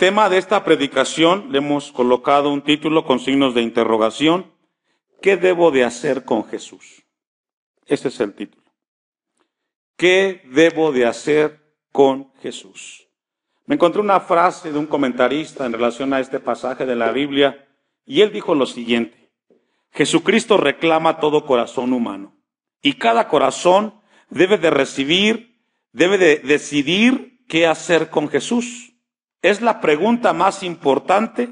tema de esta predicación le hemos colocado un título con signos de interrogación. ¿Qué debo de hacer con Jesús? Ese es el título. ¿Qué debo de hacer con Jesús? Me encontré una frase de un comentarista en relación a este pasaje de la Biblia y él dijo lo siguiente: Jesucristo reclama todo corazón humano y cada corazón debe de decidir qué hacer con Jesús. Es la pregunta más importante,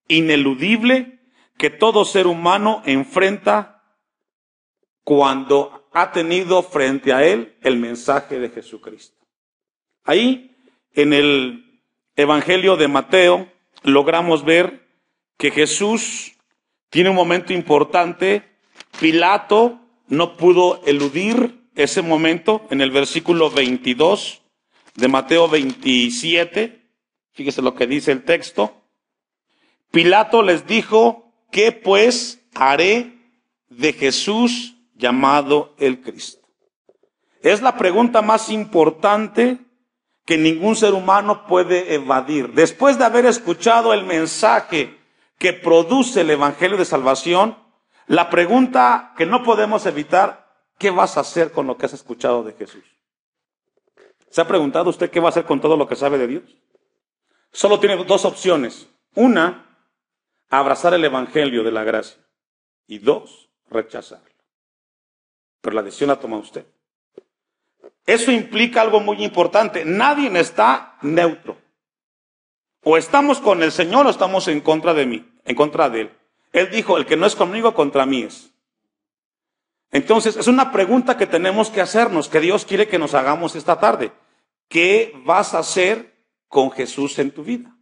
ineludible, que todo ser humano enfrenta cuando ha tenido frente a él el mensaje de Jesucristo. Ahí, en el Evangelio de Mateo, logramos ver que Jesús tiene un momento importante. Pilato no pudo eludir ese momento en el versículo 22 de Mateo 27. Fíjese lo que dice el texto. Pilato les dijo: ¿qué pues haré de Jesús llamado el Cristo? Es la pregunta más importante que ningún ser humano puede evadir. Después de haber escuchado el mensaje que produce el Evangelio de Salvación, la pregunta que no podemos evitar: ¿qué vas a hacer con lo que has escuchado de Jesús? ¿Se ha preguntado usted qué va a hacer con todo lo que sabe de Dios? Solo tiene dos opciones. Una, abrazar el Evangelio de la gracia. Y dos, rechazarlo. Pero la decisión la toma usted. Eso implica algo muy importante. Nadie está neutro. O estamos con el Señor o estamos en contra de mí, en contra de Él. Él dijo: el que no es conmigo, contra mí es. Entonces, es una pregunta que tenemos que hacernos, que Dios quiere que nos hagamos esta tarde. ¿Qué vas a hacer con Jesús en tu vida?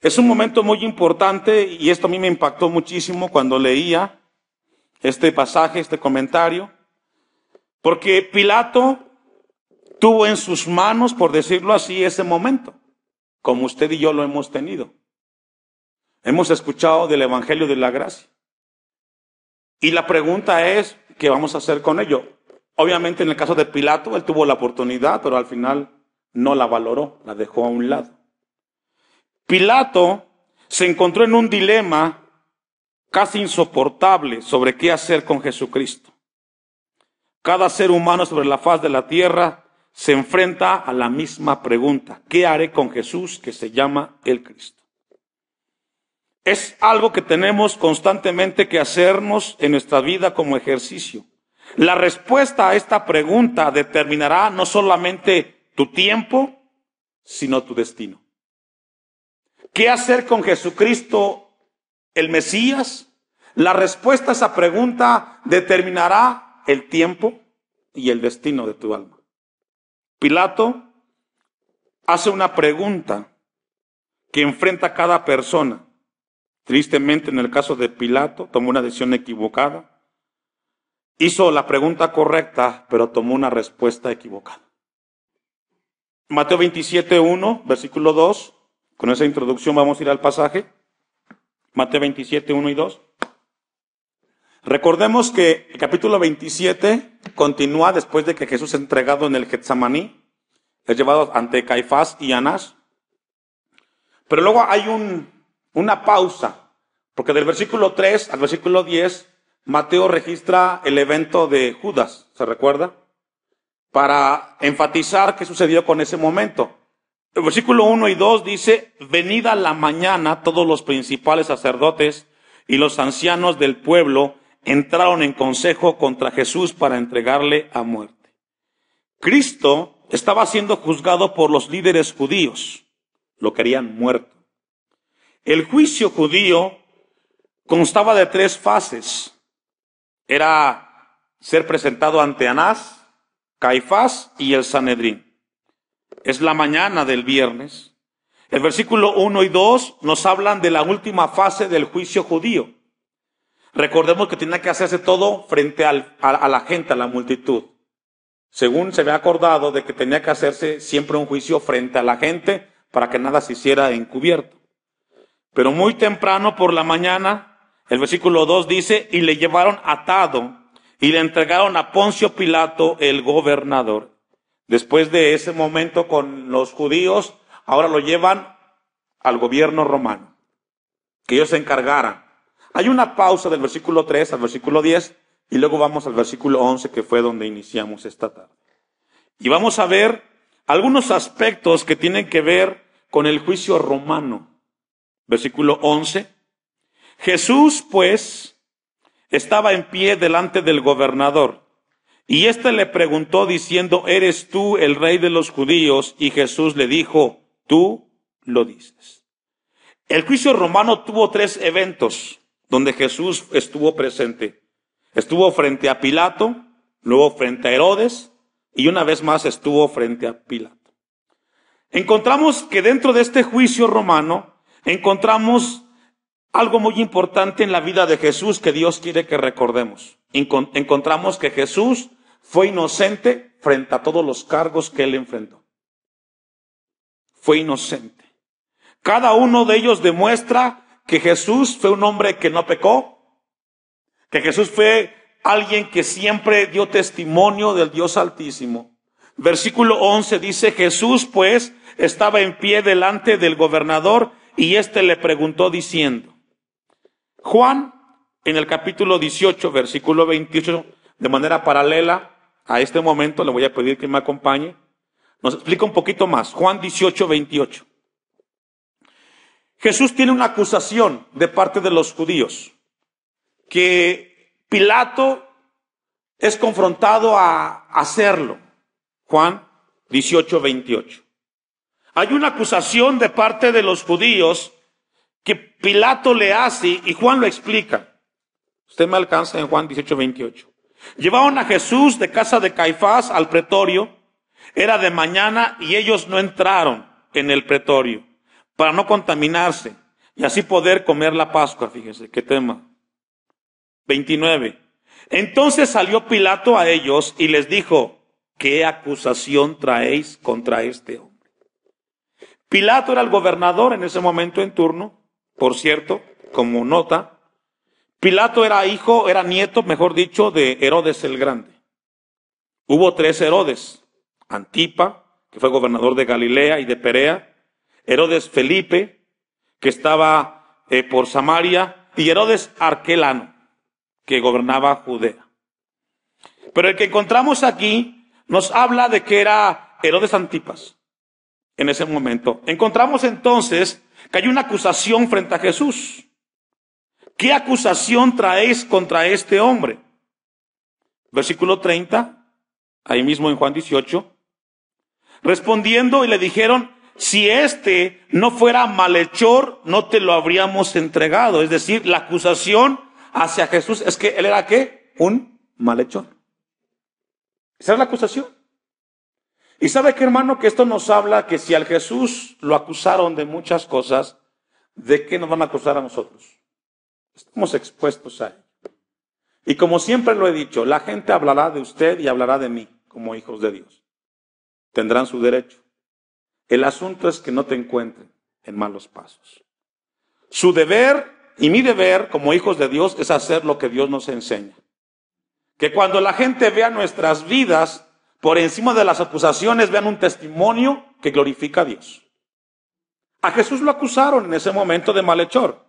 Es un momento muy importante y esto a mí me impactó muchísimo cuando leía este pasaje, este comentario, porque Pilato tuvo en sus manos, por decirlo así, ese momento, como usted y yo lo hemos tenido. Hemos escuchado del Evangelio de la Gracia. Y la pregunta es: ¿qué vamos a hacer con ello? Obviamente en el caso de Pilato, él tuvo la oportunidad, pero al final no la valoró, la dejó a un lado. Pilato se encontró en un dilema casi insoportable sobre qué hacer con Jesucristo. Cada ser humano sobre la faz de la tierra se enfrenta a la misma pregunta: ¿qué haré con Jesús que se llama el Cristo? Es algo que tenemos constantemente que hacernos en nuestra vida como ejercicio. La respuesta a esta pregunta determinará no solamente tu tiempo, sino tu destino. ¿Qué hacer con Jesucristo, el Mesías? La respuesta a esa pregunta determinará el tiempo y el destino de tu alma. Pilato hace una pregunta que enfrenta a cada persona. Tristemente, en el caso de Pilato, tomó una decisión equivocada. Hizo la pregunta correcta, pero tomó una respuesta equivocada. Mateo 27:1, versículo 2. Con esa introducción vamos a ir al pasaje. Mateo 27:1 y 2. Recordemos que el capítulo 27 continúa después de que Jesús es entregado en el Getsemaní. Es llevado ante Caifás y Anás. Pero luego hay una pausa, porque del versículo 3 al versículo 10, Mateo registra el evento de Judas, ¿se recuerda? Para enfatizar qué sucedió con ese momento. El versículo 1 y 2 dice: venida la mañana, todos los principales sacerdotes y los ancianos del pueblo entraron en consejo contra Jesús para entregarle a muerte. Cristo estaba siendo juzgado por los líderes judíos. Lo querían muerto. El juicio judío constaba de 3 fases. Era ser presentado ante Anás, Caifás y el Sanedrín. Es la mañana del viernes. El versículo 1 y 2 nos hablan de la última fase del juicio judío. Recordemos que tenía que hacerse todo frente a la gente, a la multitud. Según se había acordado de que tenía que hacerse siempre un juicio frente a la gente para que nada se hiciera encubierto. Pero muy temprano por la mañana, el versículo 2 dice: y le llevaron atado y le entregaron a Poncio Pilato, el gobernador. Después de ese momento con los judíos, ahora lo llevan al gobierno romano, que ellos se encargaran. Hay una pausa del versículo 3 al versículo 10 y luego vamos al versículo 11, que fue donde iniciamos esta tarde. Y vamos a ver algunos aspectos que tienen que ver con el juicio romano. Versículo 11. Jesús, pues, estaba en pie delante del gobernador, y éste le preguntó diciendo, ¿eres tú el rey de los judíos? Y Jesús le dijo, tú lo dices. El juicio romano tuvo 3 eventos donde Jesús estuvo presente. Estuvo frente a Pilato, luego frente a Herodes, y una vez más estuvo frente a Pilato. Encontramos que dentro de este juicio romano, encontramos algo muy importante en la vida de Jesús que Dios quiere que recordemos. Encontramos que Jesús fue inocente frente a todos los cargos que él enfrentó. Fue inocente. Cada uno de ellos demuestra que Jesús fue un hombre que no pecó, que Jesús fue alguien que siempre dio testimonio del Dios Altísimo. Versículo 11 dice, Jesús pues estaba en pie delante del gobernador y éste le preguntó diciendo. Juan, en el capítulo 18, versículo 28, de manera paralela a este momento, le voy a pedir que me acompañe, nos explica un poquito más. Juan 18, 28. Jesús tiene una acusación de parte de los judíos, que Pilato es confrontado a hacerlo. Juan 18, 28. Hay una acusación de parte de los judíos que Pilato le hace y Juan lo explica. Usted me alcanza en Juan 18, 28. Llevaron a Jesús de casa de Caifás al pretorio. Era de mañana y ellos no entraron en el pretorio para no contaminarse y así poder comer la Pascua. Fíjense qué tema. 29. Entonces salió Pilato a ellos y les dijo, ¿qué acusación traéis contra este hombre? Pilato era el gobernador en ese momento en turno. Por cierto, como nota, Pilato era nieto, mejor dicho, de Herodes el Grande. Hubo 3 Herodes. Antipa, que fue gobernador de Galilea y de Perea. Herodes Felipe, que estaba por Samaria. Y Herodes Arquelano, que gobernaba Judea. Pero el que encontramos aquí nos habla de que era Herodes Antipas en ese momento. Encontramos entonces que hay una acusación frente a Jesús. ¿Qué acusación traéis contra este hombre? Versículo 30, ahí mismo en Juan 18. Respondiendo y le dijeron, si este no fuera malhechor, no te lo habríamos entregado. Es decir, la acusación hacia Jesús es que él era ¿qué? Un malhechor. Esa es la acusación. Y sabe que, hermano, que esto nos habla que si al Jesús lo acusaron de muchas cosas, ¿de qué nos van a acusar a nosotros? Estamos expuestos a él. Y como siempre lo he dicho, la gente hablará de usted y hablará de mí como hijos de Dios. Tendrán su derecho. El asunto es que no te encuentren en malos pasos. Su deber y mi deber como hijos de Dios es hacer lo que Dios nos enseña. Que cuando la gente vea nuestras vidas, por encima de las acusaciones, vean un testimonio que glorifica a Dios. A Jesús lo acusaron en ese momento de malhechor.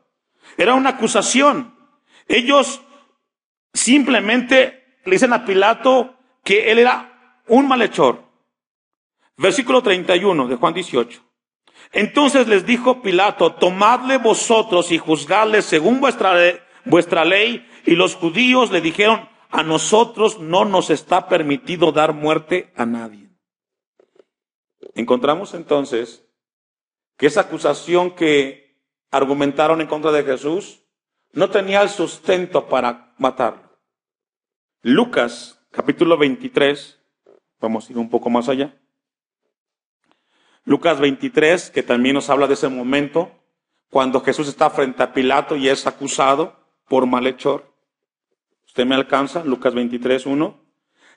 Era una acusación. Ellos simplemente le dicen a Pilato que él era un malhechor. Versículo 31 de Juan 18. Entonces les dijo Pilato, tomadle vosotros y juzgadle según vuestra ley. Y los judíos le dijeron, a nosotros no nos está permitido dar muerte a nadie. Encontramos entonces que esa acusación que argumentaron en contra de Jesús no tenía el sustento para matarlo. Lucas, capítulo 23, vamos a ir un poco más allá. Lucas 23, que también nos habla de ese momento, cuando Jesús está frente a Pilato y es acusado por malhechor. Usted me alcanza, Lucas 23, 1.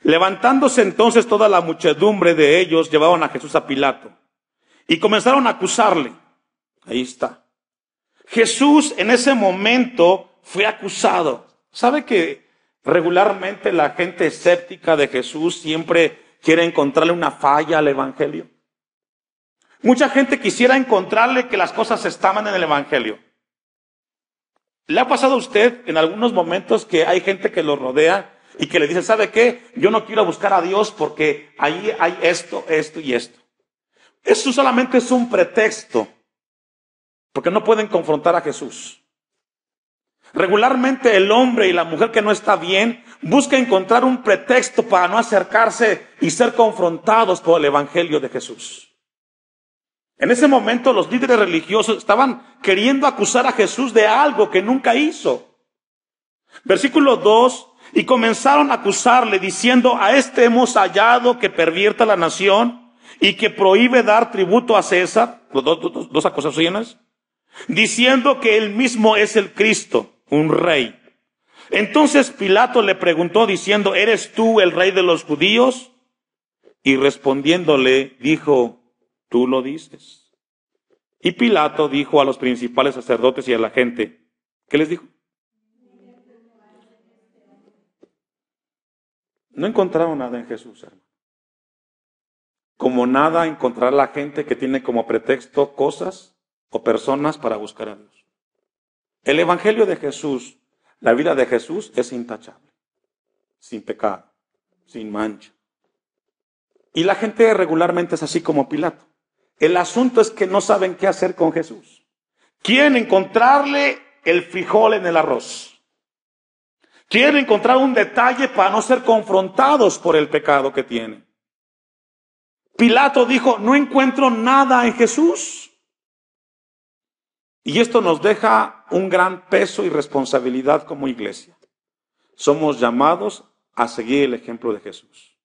Levantándose entonces toda la muchedumbre de ellos, llevaban a Jesús a Pilato y comenzaron a acusarle. Ahí está. Jesús en ese momento fue acusado. ¿Sabe que regularmente la gente escéptica de Jesús siempre quiere encontrarle una falla al evangelio? Mucha gente quisiera encontrarle que las cosas estaban en el Evangelio. ¿Le ha pasado a usted en algunos momentos que hay gente que lo rodea y que le dice, ¿sabe qué? Yo no quiero buscar a Dios porque ahí hay esto, esto y esto? Eso solamente es un pretexto, porque no pueden confrontar a Jesús. Regularmente el hombre y la mujer que no está bien busca encontrar un pretexto para no acercarse y ser confrontados por el Evangelio de Jesús. En ese momento los líderes religiosos estaban queriendo acusar a Jesús de algo que nunca hizo. Versículo 2, y comenzaron a acusarle diciendo, a este hemos hallado que pervierte la nación y que prohíbe dar tributo a César, dos acusaciones, diciendo que él mismo es el Cristo, un rey. Entonces Pilato le preguntó diciendo, ¿eres tú el rey de los judíos? Y respondiéndole dijo, tú lo dices. Y Pilato dijo a los principales sacerdotes y a la gente, ¿qué les dijo? No encontraron nada en Jesús, hermano. Como nada encontrará la gente que tiene como pretexto cosas o personas para buscar a Dios. El Evangelio de Jesús, la vida de Jesús es intachable, sin pecado, sin mancha. Y la gente regularmente es así como Pilato. El asunto es que no saben qué hacer con Jesús. Quieren encontrarle el frijol en el arroz. Quieren encontrar un detalle para no ser confrontados por el pecado que tienen. Pilato dijo, no encuentro nada en Jesús. Y esto nos deja un gran peso y responsabilidad como iglesia. Somos llamados a seguir el ejemplo de Jesús.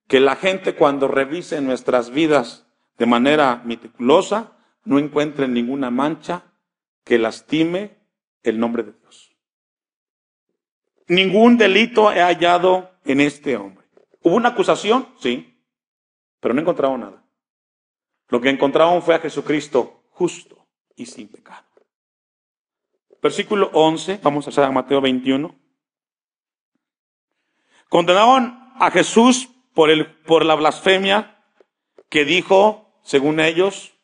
Que la gente cuando revise nuestras vidas de manera meticulosa no encuentre ninguna mancha que lastime el nombre de Dios. Ningún delito he hallado en este hombre. ¿Hubo una acusación? Sí, pero no encontraron nada. Lo que encontraron fue a Jesucristo justo y sin pecado. Versículo 11, vamos a hacer a Mateo 21. Condenaron a Jesús por la blasfemia que dijo, según ellos.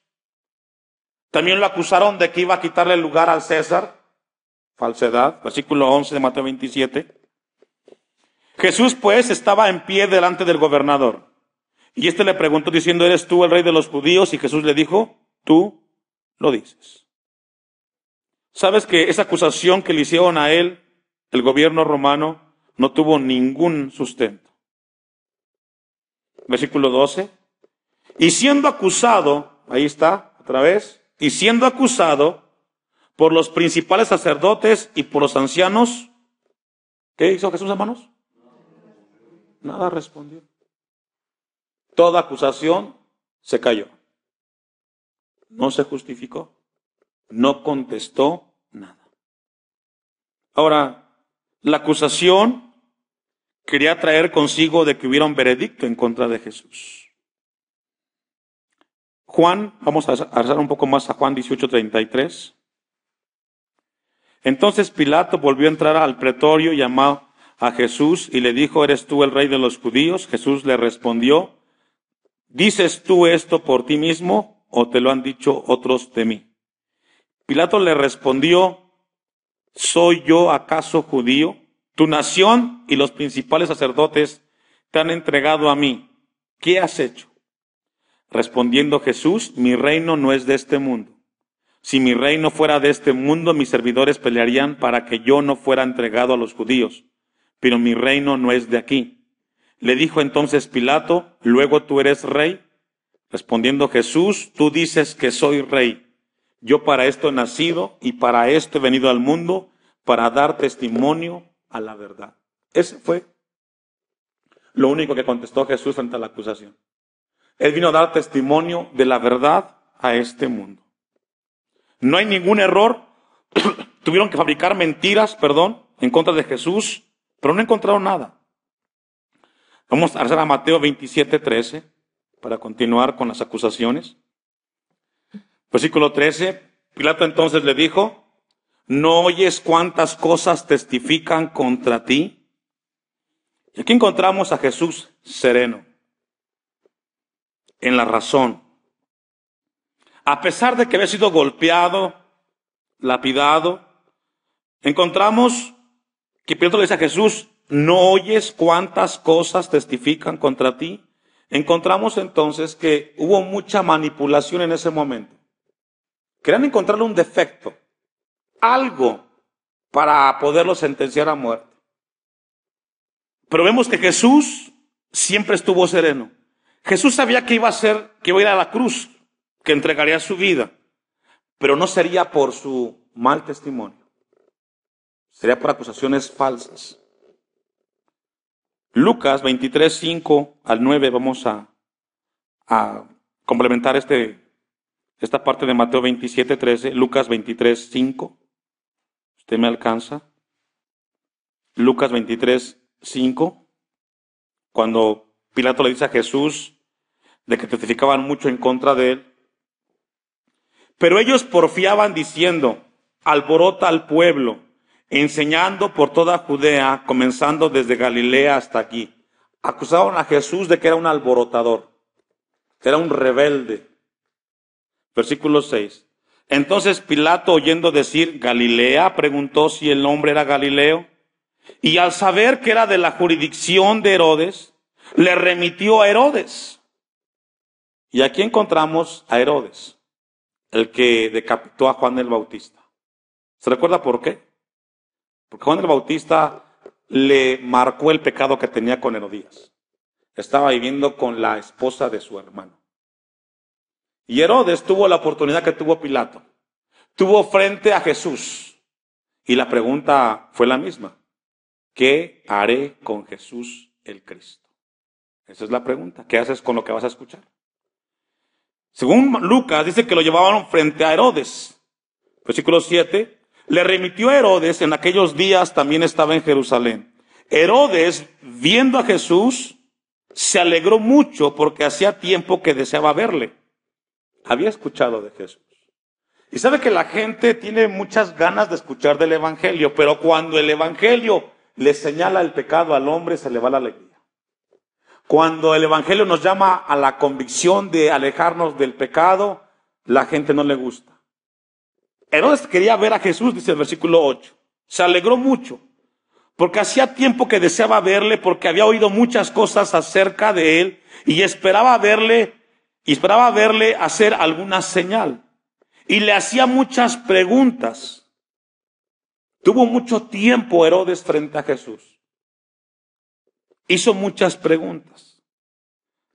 También lo acusaron de que iba a quitarle el lugar al César. Falsedad. Versículo 11 de Mateo 27. Jesús pues estaba en pie delante del gobernador. Y éste le preguntó diciendo, ¿eres tú el rey de los judíos? Y Jesús le dijo, tú lo dices. ¿Sabes que esa acusación que le hicieron a él, el gobierno romano, no tuvo ningún sustento? Versículo 12. Y siendo acusado, ahí está, otra vez, y siendo acusado por los principales sacerdotes y por los ancianos, ¿qué hizo Jesús, hermanos? Nada respondió. Toda acusación se cayó. No se justificó. No contestó nada. Ahora, la acusación quería traer consigo de que hubiera un veredicto en contra de Jesús. Juan, vamos a alzar un poco más a Juan 18:33. Entonces Pilato volvió a entrar al pretorio, llamó a Jesús y le dijo, ¿eres tú el rey de los judíos? Jesús le respondió, ¿dices tú esto por ti mismo o te lo han dicho otros de mí? Pilato le respondió, ¿soy yo acaso judío? Tu nación y los principales sacerdotes te han entregado a mí. ¿Qué has hecho? Respondiendo Jesús, mi reino no es de este mundo. Si mi reino fuera de este mundo, mis servidores pelearían para que yo no fuera entregado a los judíos. Pero mi reino no es de aquí. Le dijo entonces Pilato, ¿luego tú eres rey? Respondiendo Jesús, tú dices que soy rey. Yo para esto he nacido y para esto he venido al mundo, para dar testimonio a la verdad. Ese fue lo único que contestó Jesús frente a la acusación. Él vino a dar testimonio de la verdad a este mundo. No hay ningún error. Tuvieron que fabricar mentiras, en contra de Jesús, pero no encontraron nada. Vamos a hacer a Mateo 27:13 para continuar con las acusaciones. Versículo 13, Pilato entonces le dijo, ¿no oyes cuántas cosas testifican contra ti? Y aquí encontramos a Jesús sereno, en la razón, a pesar de que había sido golpeado, lapidado, encontramos que Pilato le dice a Jesús, ¿no oyes cuántas cosas testifican contra ti? Encontramos entonces que hubo mucha manipulación en ese momento. Querían encontrarle un defecto, algo para poderlo sentenciar a muerte. Pero vemos que Jesús siempre estuvo sereno. Jesús sabía que iba a ir a la cruz, que entregaría su vida, pero no sería por su mal testimonio. Sería por acusaciones falsas. Lucas 23, 5 al 9, vamos a complementar esta parte de Mateo 27, 13. Lucas 23, 5. ¿Usted me alcanza? Lucas 23, 5. Cuando Pilato le dice a Jesús de que testificaban mucho en contra de él. Pero ellos porfiaban diciendo, alborota al pueblo, enseñando por toda Judea, comenzando desde Galilea hasta aquí. Acusaban a Jesús de que era un alborotador, que era un rebelde. Versículo 6. Entonces Pilato, oyendo decir Galilea, preguntó si el hombre era Galileo, y al saber que era de la jurisdicción de Herodes, le remitió a Herodes. Y aquí encontramos a Herodes, el que decapitó a Juan el Bautista. ¿Se recuerda por qué? Porque Juan el Bautista le marcó el pecado que tenía con Herodías. Estaba viviendo con la esposa de su hermano. Y Herodes tuvo la oportunidad que tuvo Pilato. Tuvo frente a Jesús. Y la pregunta fue la misma. ¿Qué haré con Jesús el Cristo? Esa es la pregunta. ¿Qué haces con lo que vas a escuchar? Según Lucas, dice que lo llevaban frente a Herodes. Versículo 7. Le remitió a Herodes, en aquellos días también estaba en Jerusalén. Herodes, viendo a Jesús, se alegró mucho porque hacía tiempo que deseaba verle. Había escuchado de Jesús. Y sabe que la gente tiene muchas ganas de escuchar del Evangelio, pero cuando el Evangelio le señala el pecado al hombre, se le va la alegría. Cuando el Evangelio nos llama a la convicción de alejarnos del pecado, la gente no le gusta. Herodes quería ver a Jesús, dice el versículo 8. Se alegró mucho, porque hacía tiempo que deseaba verle, porque había oído muchas cosas acerca de él, y esperaba verle hacer alguna señal. Y le hacía muchas preguntas. Tuvo mucho tiempo Herodes frente a Jesús. Hizo muchas preguntas.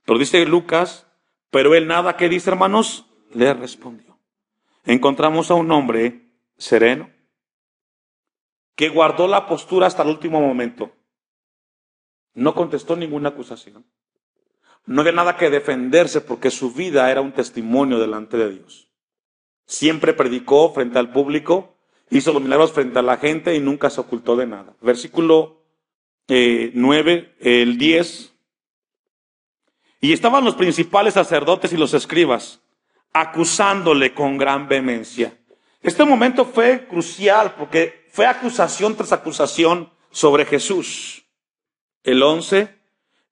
Pero dice Lucas, pero él nada, ¿qué dice, hermanos? Le respondió. Encontramos a un hombre sereno que guardó la postura hasta el último momento. No contestó ninguna acusación. No había nada que defenderse porque su vida era un testimonio delante de Dios. Siempre predicó frente al público, hizo los milagros frente a la gente y nunca se ocultó de nada. Versículo 9, el 10. Y estaban los principales sacerdotes y los escribas acusándole con gran vehemencia. Este momento fue crucial porque fue acusación tras acusación sobre Jesús. El 11.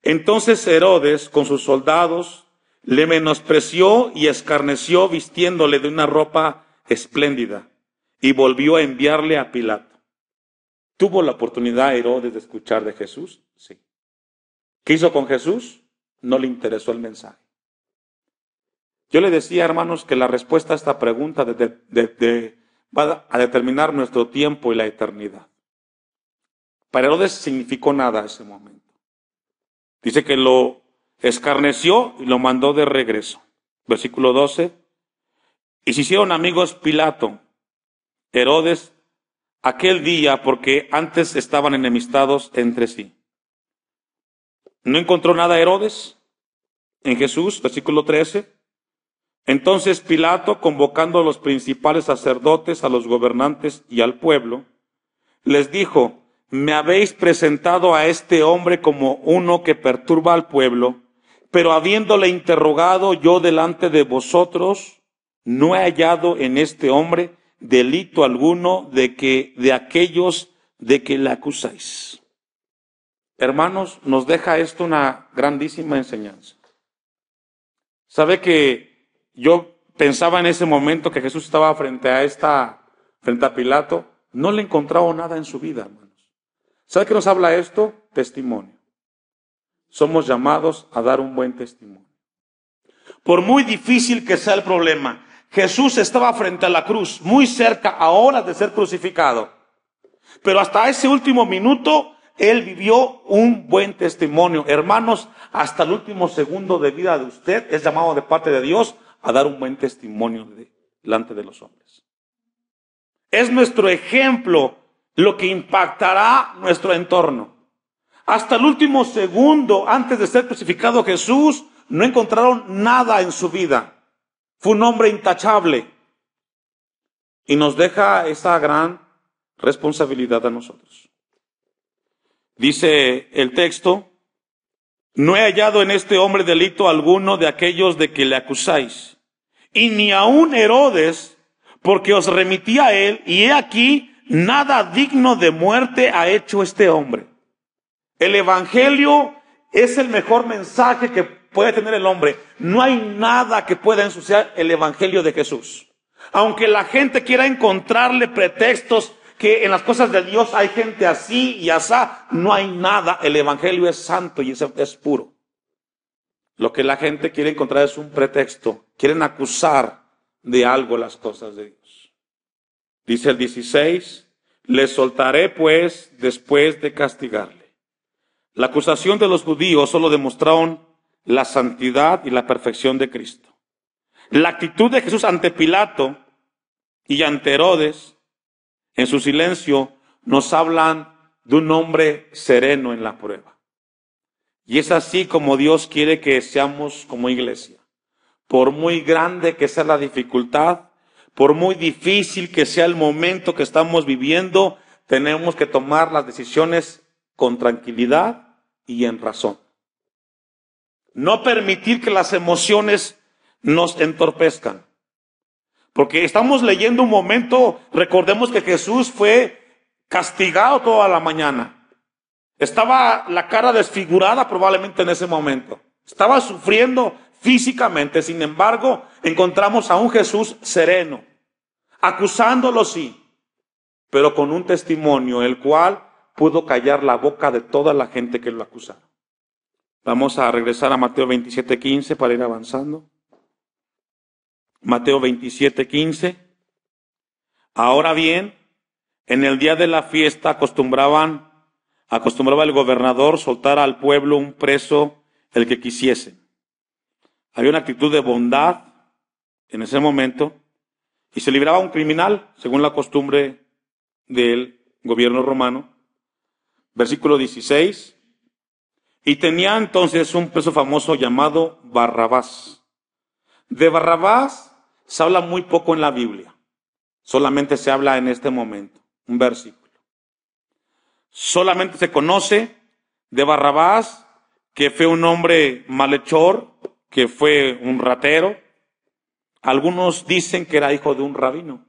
Entonces Herodes con sus soldados le menospreció y escarneció vistiéndole de una ropa espléndida y volvió a enviarle a Pilato. ¿Tuvo la oportunidad Herodes de escuchar de Jesús? Sí. ¿Qué hizo con Jesús? No le interesó el mensaje. Yo le decía, hermanos, que la respuesta a esta pregunta va a determinar nuestro tiempo y la eternidad. Para Herodes significó nada ese momento. Dice que lo escarneció y lo mandó de regreso. Versículo 12. Y se hicieron amigos Pilato, Herodes, aquel día, porque antes estaban enemistados entre sí. ¿No encontró nada Herodes en Jesús? Versículo 13. Entonces Pilato, convocando a los principales sacerdotes, a los gobernantes y al pueblo, les dijo, me habéis presentado a este hombre como uno que perturba al pueblo, pero habiéndole interrogado yo delante de vosotros, no he hallado en este hombre delito alguno de aquellos de que le acusáis. Hermanos, nos deja esto una grandísima enseñanza. ¿Sabe que yo pensaba en ese momento que Jesús estaba frente a Pilato, no le encontraba nada en su vida, hermanos. ¿Sabe qué nos habla esto? Testimonio. Somos llamados a dar un buen testimonio. Por muy difícil que sea el problema, Jesús estaba frente a la cruz, muy cerca a horas de ser crucificado. Pero hasta ese último minuto, Él vivió un buen testimonio. Hermanos, hasta el último segundo de vida de usted es llamado de parte de Dios a dar un buen testimonio delante de los hombres. Es nuestro ejemplo lo que impactará nuestro entorno. Hasta el último segundo antes de ser crucificado Jesús, no encontraron nada en su vida. Fue un hombre intachable. Y nos deja esa gran responsabilidad a nosotros. Dice el texto: no he hallado en este hombre delito alguno de aquellos de que le acusáis, y ni aun Herodes, porque os remití a él, y he aquí, nada digno de muerte ha hecho este hombre. El evangelio es el mejor mensaje que puede tener el hombre. No hay nada que pueda ensuciar el evangelio de Jesús. Aunque la gente quiera encontrarle pretextos, que en las cosas de Dios hay gente así y asá, no hay nada. El evangelio es santo y es puro. Lo que la gente quiere encontrar es un pretexto. Quieren acusar de algo las cosas de Dios. Dice el 16, le soltaré pues después de castigarle. La acusación de los judíos solo demostraron la santidad y la perfección de Cristo. La actitud de Jesús ante Pilato y ante Herodes, en su silencio, nos hablan de un hombre sereno en la prueba. Y es así como Dios quiere que seamos como iglesia. Por muy grande que sea la dificultad, por muy difícil que sea el momento que estamos viviendo, tenemos que tomar las decisiones con tranquilidad y en razón. No permitir que las emociones nos entorpezcan. Porque estamos leyendo un momento, recordemos que Jesús fue castigado toda la mañana. Estaba la cara desfigurada probablemente en ese momento. Estaba sufriendo físicamente. Sin embargo, encontramos a un Jesús sereno, acusándolo sí, pero con un testimonio, el cual pudo callar la boca de toda la gente que lo acusaba. Vamos a regresar a Mateo 27:15 para ir avanzando. Mateo 27:15. Ahora bien, en el día de la fiesta acostumbraba el gobernador soltar al pueblo un preso, el que quisiese. Había una actitud de bondad en ese momento y se libraba un criminal, según la costumbre del gobierno romano. Versículo 16. Y tenía entonces un preso famoso llamado Barrabás. De Barrabás se habla muy poco en la Biblia. Solamente se habla en este momento, un versículo. Solamente se conoce de Barrabás que fue un hombre malhechor, que fue un ratero. Algunos dicen que era hijo de un rabino.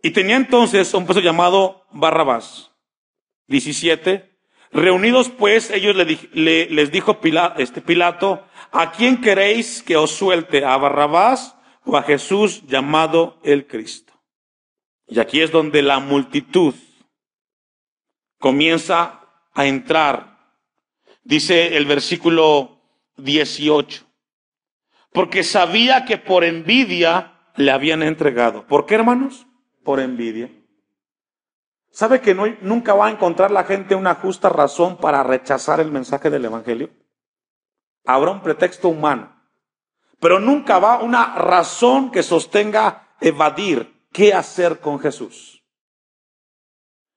Y tenía entonces un preso llamado Barrabás. 17. Reunidos pues, ellos les dijo Pilato: ¿a quién queréis que os suelte? ¿A Barrabás o a Jesús llamado el Cristo? Y aquí es donde la multitud comienza a entrar. Dice el versículo 18. Porque sabía que por envidia le habían entregado. ¿Por qué, hermanos? Por envidia. ¿Sabe que nunca va a encontrar la gente una justa razón para rechazar el mensaje del evangelio? Habrá un pretexto humano, pero nunca va una razón que sostenga evadir qué hacer con Jesús.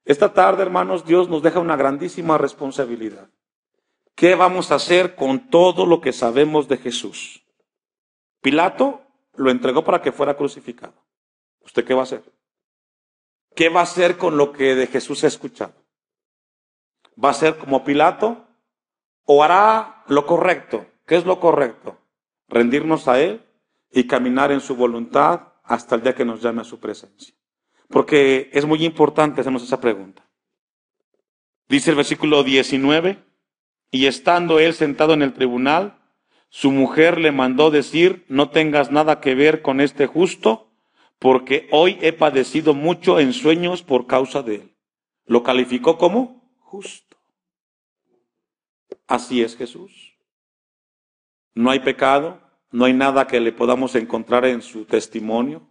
Esta tarde, hermanos, Dios nos deja una grandísima responsabilidad. ¿Qué vamos a hacer con todo lo que sabemos de Jesús? Pilato lo entregó para que fuera crucificado. ¿Usted qué va a hacer? ¿Qué va a hacer con lo que de Jesús ha escuchado? ¿Va a ser como Pilato o hará lo correcto? ¿Qué es lo correcto? Rendirnos a Él y caminar en su voluntad hasta el día que nos llame a su presencia. Porque es muy importante hacernos esa pregunta. Dice el versículo 19, y estando él sentado en el tribunal, su mujer le mandó decir, no tengas nada que ver con este justo, porque hoy he padecido mucho en sueños por causa de él. Lo calificó como justo. Así es Jesús. No hay pecado, no hay nada que le podamos encontrar en su testimonio.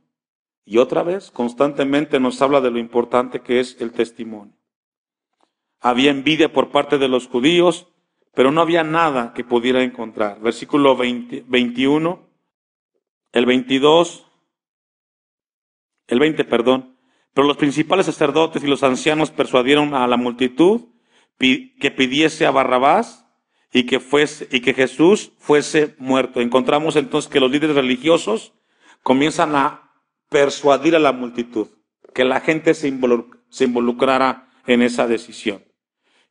Y otra vez, constantemente nos habla de lo importante que es el testimonio. Había envidia por parte de los judíos, pero no había nada que pudiera encontrar. Versículo 21, el 22, el 20, perdón. Pero los principales sacerdotes y los ancianos persuadieron a la multitud que pidiese a Barrabás y que Jesús fuese muerto. Encontramos entonces que los líderes religiosos comienzan a persuadir a la multitud, que la gente se involucrara en esa decisión.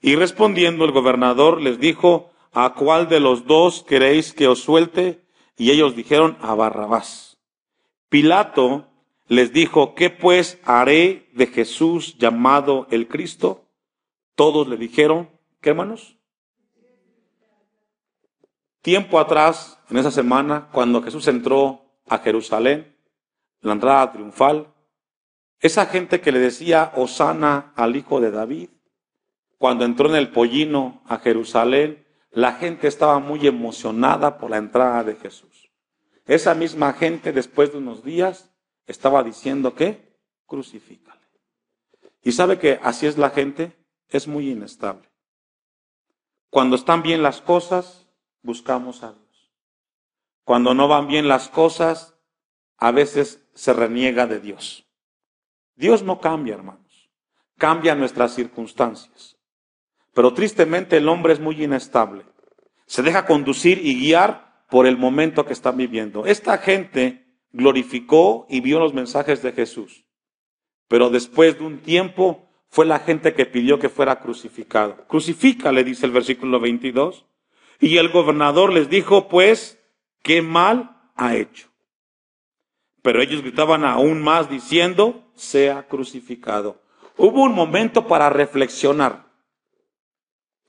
Y respondiendo el gobernador les dijo, ¿a cuál de los dos queréis que os suelte? Y ellos dijeron, a Barrabás. Pilato les dijo, ¿qué pues haré de Jesús llamado el Cristo? Todos le dijeron, ¿qué hermanos? Tiempo atrás, en esa semana, cuando Jesús entró a Jerusalén, la entrada triunfal, esa gente que le decía, Hosana al hijo de David, cuando entró en el pollino a Jerusalén, la gente estaba muy emocionada por la entrada de Jesús. Esa misma gente, después de unos días, estaba diciendo que crucifícale. Y sabe que así es la gente, es muy inestable. Cuando están bien las cosas, buscamos a Dios. Cuando no van bien las cosas, a veces se reniega de Dios. Dios no cambia, hermanos. Cambia nuestras circunstancias. Pero tristemente el hombre es muy inestable. Se deja conducir y guiar por el momento que están viviendo. Esta gente glorificó y vio los mensajes de Jesús. Pero después de un tiempo fue la gente que pidió que fuera crucificado. Crucifícale, dice el versículo 22. Y el gobernador les dijo, pues, ¿qué mal ha hecho? Pero ellos gritaban aún más diciendo, sea crucificado. Hubo un momento para reflexionar.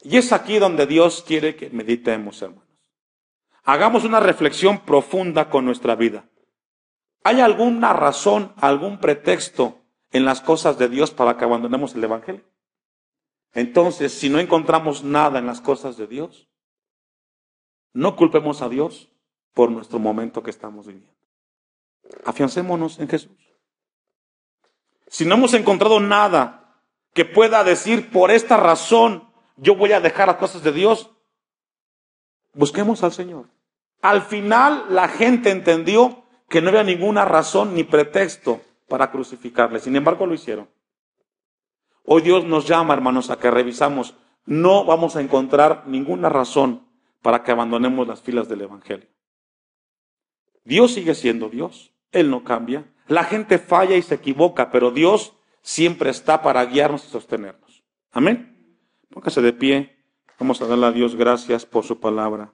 Y es aquí donde Dios quiere que meditemos, hermanos. Hagamos una reflexión profunda con nuestra vida. ¿Hay alguna razón, algún pretexto en las cosas de Dios para que abandonemos el Evangelio? Entonces, si no encontramos nada en las cosas de Dios, no culpemos a Dios por nuestro momento que estamos viviendo. Afiancémonos en Jesús. Si no hemos encontrado nada que pueda decir, por esta razón, yo voy a dejar las cosas de Dios, busquemos al Señor. Al final, la gente entendió que no había ninguna razón ni pretexto para crucificarle. Sin embargo, lo hicieron. Hoy Dios nos llama, hermanos, a que revisamos. No vamos a encontrar ninguna razón para que abandonemos las filas del Evangelio. Dios sigue siendo Dios. Él no cambia. La gente falla y se equivoca, pero Dios siempre está para guiarnos y sostenernos. Amén. Póngase de pie. Vamos a darle a Dios gracias por su palabra.